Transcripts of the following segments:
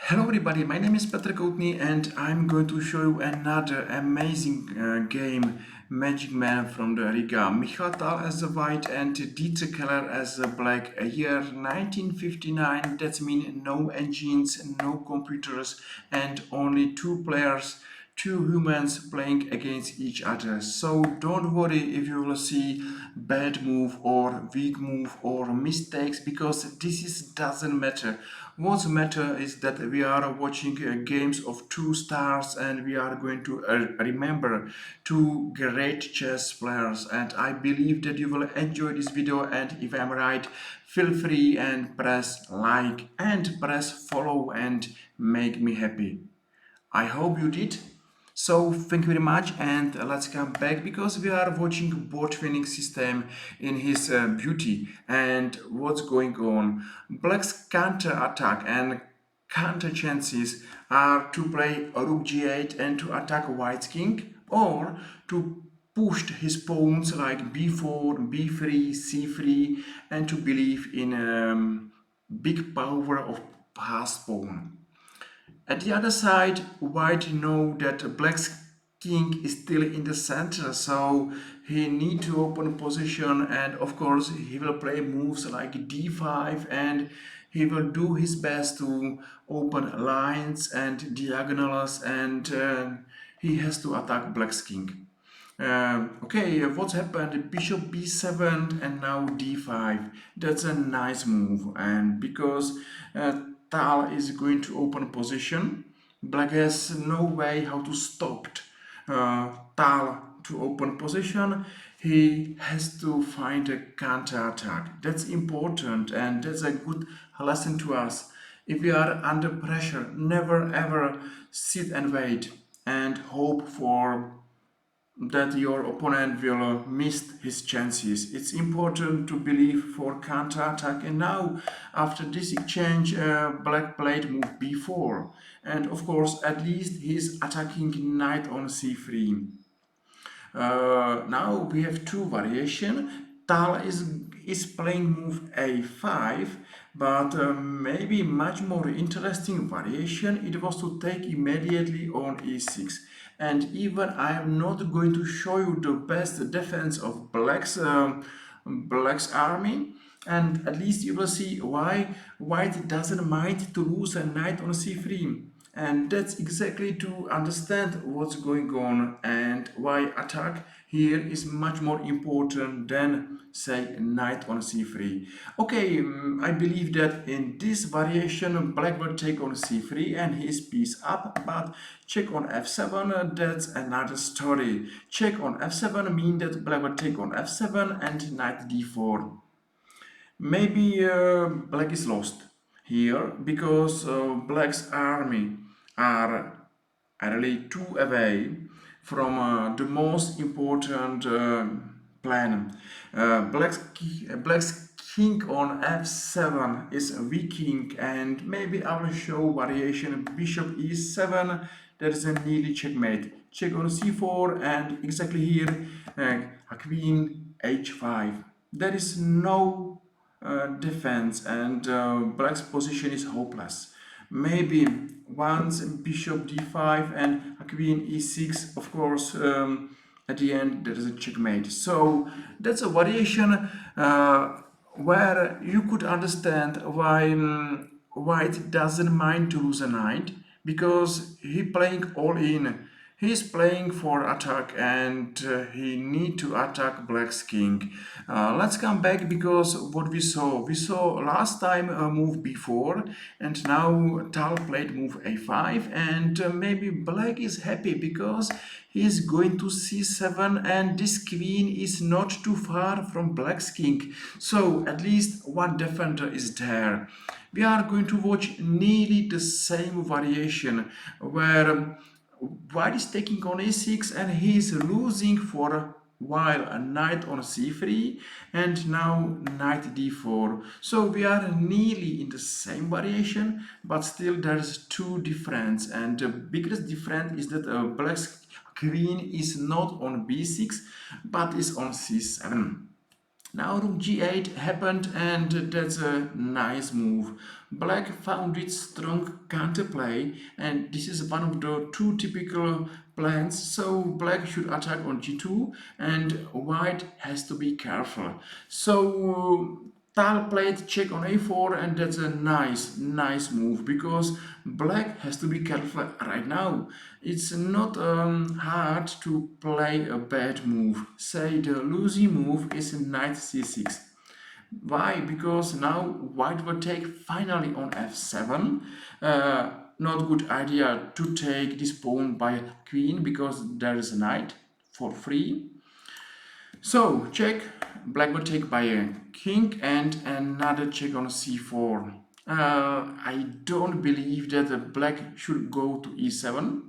Hello everybody, my name is Petr Koutný and I'm going to show you another amazing game, Magic Man from the Riga. Mikhail Tal as the white and Keller as the black. A year 1959, that means no engines, no computers and only two players, two humans playing against each other. So don't worry if you will see bad move or weak move or mistakes, because doesn't matter. What matter is that we are watching games of two stars and we are going to remember two great chess players, and I believe that you will enjoy this video. And if I'm right, feel free and press like and press follow and make me happy. I hope you did. So thank you very much, and let's come back because we are watching board winning system in his beauty and what's going on. Black's counter attack and counter chances are to play rook g8 and to attack white's king, or to push his pawns like b4, b3, c3, and to believe in big power of passed pawn. At the other side, white know that black's king is still in the center, so he need to open position, and of course he will play moves like d5, and he will do his best to open lines and diagonals, and he has to attack black's king. Okay, what's happened? Bishop b7 and now d5. That's a nice move, and because Tal is going to open position, black has no way how to stop Tal to open position. He has to find a counter attack. That's important, and that's a good lesson to us. If we are under pressure, never ever sit and wait and hope for that your opponent will miss his chances. It's important to believe for counter-attack. And now, after this exchange, black played move b4. And of course, at least he's attacking knight on c3. Now we have two variation. Tal is playing move a5, but maybe much more interesting variation. It was to take immediately on e6. And even I am not going to show you the best defense of black's army. And at least you will see why white doesn't mind to lose a knight on c3. And that's exactly to understand what's going on and why attack here is much more important than say knight on c3. Okay, I believe that in this variation black will take on c3 and his piece up, but check on f7, that's another story. Check on f7 means that black will take on f7 and knight d4. Maybe black is lost here because black's army are really too away from the most important plan. Black's king on f7 is a weak king, and maybe I will show variation bishop e7. There is a nearly checkmate. Check on c4, and exactly here a queen h5. There is no defense, and black's position is hopeless. Maybe once bishop d5 and a queen e6, of course, at the end there is a checkmate. So that's a variation where you could understand why white doesn't mind to lose a knight, because he playing all in. He's playing for attack, and he need to attack black's king. Let's come back because what we saw last time move b4, and now Tal played move a5, and maybe black is happy because he's going to c7, and this queen is not too far from black's king. So at least one defender is there. We are going to watch nearly the same variation where white is taking on a6 and he is losing for a while a knight on c3 and now knight d4. So we are nearly in the same variation, but still there's two difference, and the biggest difference is that black's queen is not on b6 but is on c7. Now rook g8 happened, and that's a nice move. Black found its strong counterplay, and this is one of the two typical plans. So black should attack on g2, and white has to be careful. So Tal played check on a4, and that's a nice move, because black has to be careful right now. It's not hard to play a bad move. Say the losing move is knight c6. Why? Because now white will take finally on f7. Not good idea to take this pawn by queen, because there is a knight for free. So check, black will take by a king, and another check on c4. I don't believe that the black should go to e7,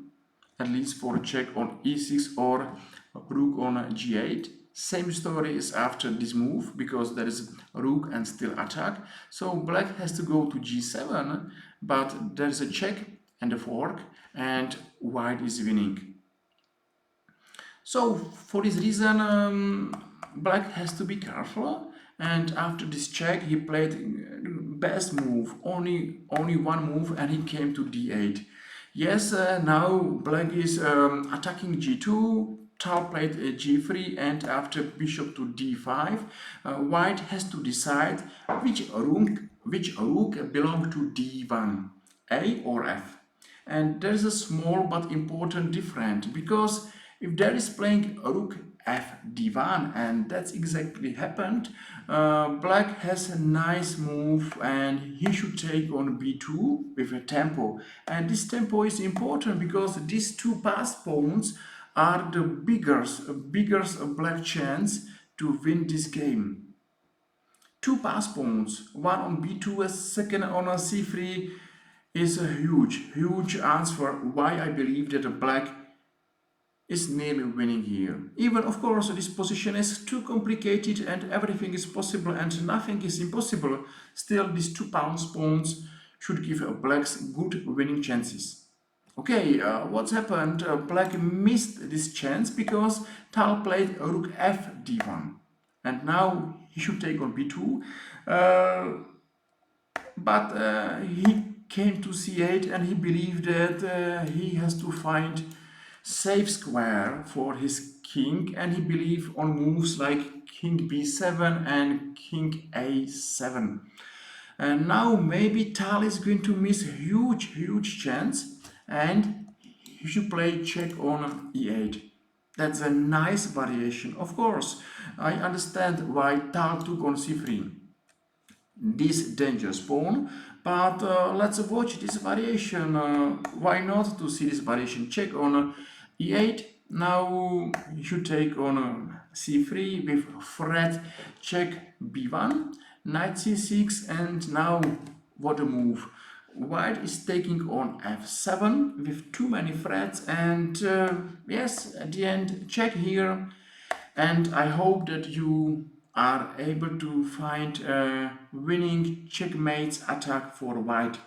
at least for a check on e6 or rook on g8. Same story is after this move, because there is rook and still attack. So black has to go to g7, but there is a check and a fork, and white is winning. So for this reason, black has to be careful, and after this check he played best move, only one move, and he came to d8. Yes, now black is attacking g2. Tal played g3, and after bishop to d5, white has to decide which rook belong to d1, a or f. And there is a small but important difference, because if there is playing rook f d1, and that's exactly happened, black has a nice move, and he should take on b2 with a tempo. And this tempo is important, because these two passed pawns are the biggest black chance to win this game. Two passed pawns, one on b2, a second on a c3, is a huge answer why I believe that the black is nearly winning here. Even of course this position is too complicated, and everything is possible and nothing is impossible. Still, these two pawns should give blacks good winning chances. Okay, what's happened? Black missed this chance, because Tal played rook f d1, and now he should take on b2, but he came to c8, and he believed that he has to find safe square for his king, and he believed on moves like king b7 and king a7. And now maybe Tal is going to miss a huge chance, and he should play check on e8. That's a nice variation. Of course, I understand why Tal took on c3, this dangerous pawn, but let's watch this variation. Why not to see this variation? Check on e8. Now you should take on c3 with threat check b1, knight c6, and now what a move. White is taking on f7 with too many threats, and yes, at the end check here. And I hope that you are able to find a winning checkmate attack for white.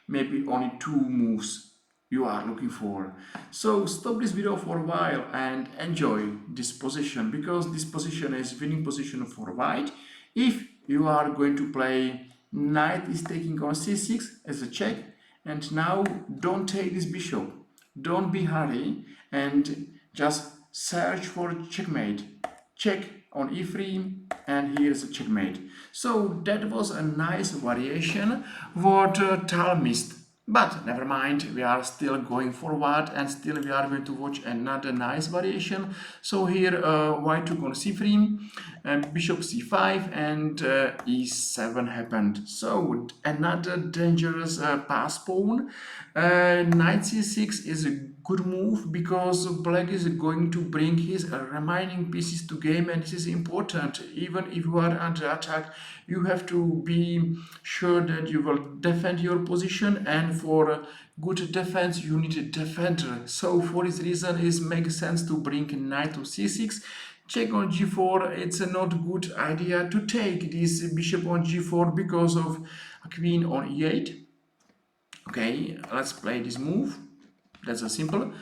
Maybe only two moves you are looking for. So stop this video for a while and enjoy this position, because this position is winning position for white. If you are going to play knight is taking on c6 as a check, and now don't take this bishop, don't be hurry, and just search for checkmate. Check on e3, and here's a checkmate. So that was a nice variation what Tal missed. But never mind, we are still going forward, and still we are going to watch another nice variation. So here white took on c3, bishop c5, and e7 happened. So another dangerous pass pawn. Knight c6 is a good move, because black is going to bring his remaining pieces to game, and this is important. Even if you are under attack, you have to be sure that you will defend your position, and for good defense you need a defender. So for this reason it makes sense to bring knight to c6. Check on g4. It's a not good idea to take this bishop on g4 because of a queen on e8. Okay, let's play this move. That's a simple.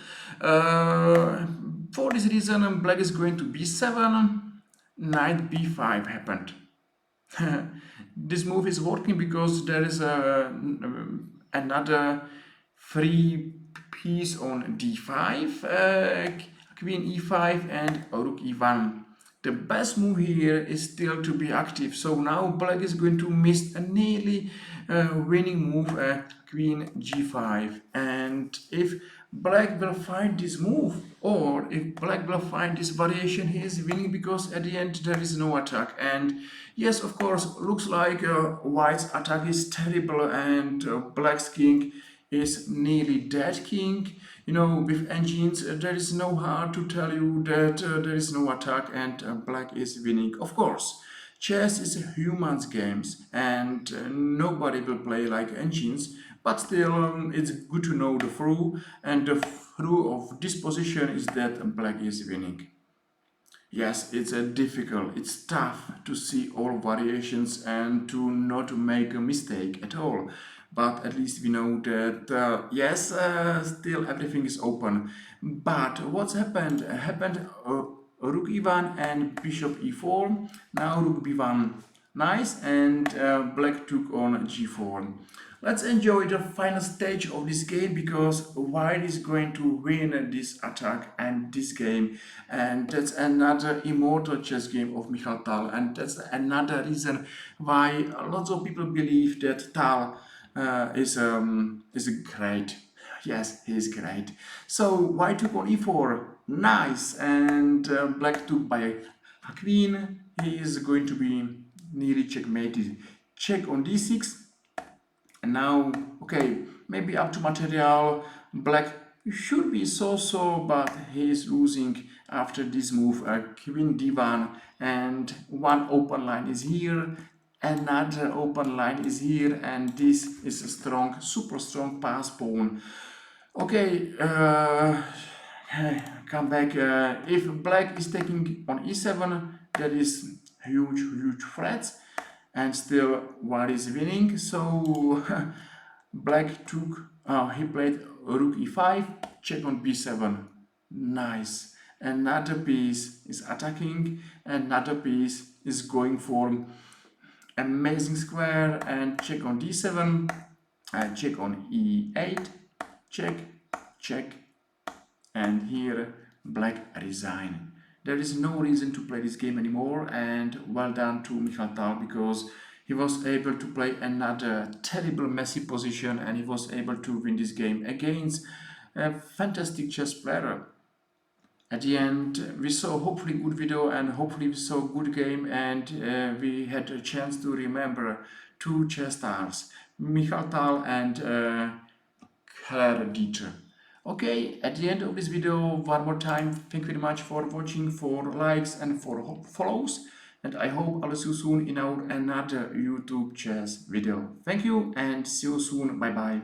For this reason, black is going to b7, knight b5 happened. This move is working because there is another free piece on d5, queen e5 and rook e1. The best move here is still to be active, so now black is going to miss a nearly winning move, queen g5. And if black will find this move, or if black will find this variation, he is winning, because at the end there is no attack. And yes, of course, looks like white's attack is terrible, and black's king is nearly dead king. You know, with engines, there is no hard to tell you that there is no attack and black is winning. Of course, chess is a human's games, and nobody will play like engines, but still it's good to know the through, and the through of this position is that black is winning. Yes, it's difficult, it's tough to see all variations and to not make a mistake at all. But at least we know that, yes, still everything is open. But what's happened? Happened rook e1 and bishop e4. Now rook b1. Nice, and black took on g4. Let's enjoy the final stage of this game, because white is going to win this attack and this game, and that's another immortal chess game of Mikhail Tal, and that's another reason why lots of people believe that Tal is great. Yes, he is great. So white took on e4, nice, and black took by a queen. He is going to be nearly checkmated. Check on d6. And now, okay, maybe up to material, black should be so-so, but he is losing after this move, queen d1, and one open line is here, another open line is here, and this is a strong, super strong pass pawn. Okay, come back. If black is taking on e7, that is huge threats, and still white is winning. So black took, he played rook e5, check on b7. Nice. Another piece is attacking, another piece is going for amazing square, and check on d7, check on e8, check, and here black resign. There is no reason to play this game anymore, and well done to Mikhail Tal, because he was able to play another terrible messy position, and he was able to win this game against a fantastic chess player. At the end, we saw hopefully good video, and hopefully we saw good game, and we had a chance to remember two chess stars, Mikhail Tal and Keller. Okay, at the end of this video, one more time, thank you very much for watching, for likes and for follows, and I hope I'll see you soon in our another YouTube chess video. Thank you and see you soon. Bye bye.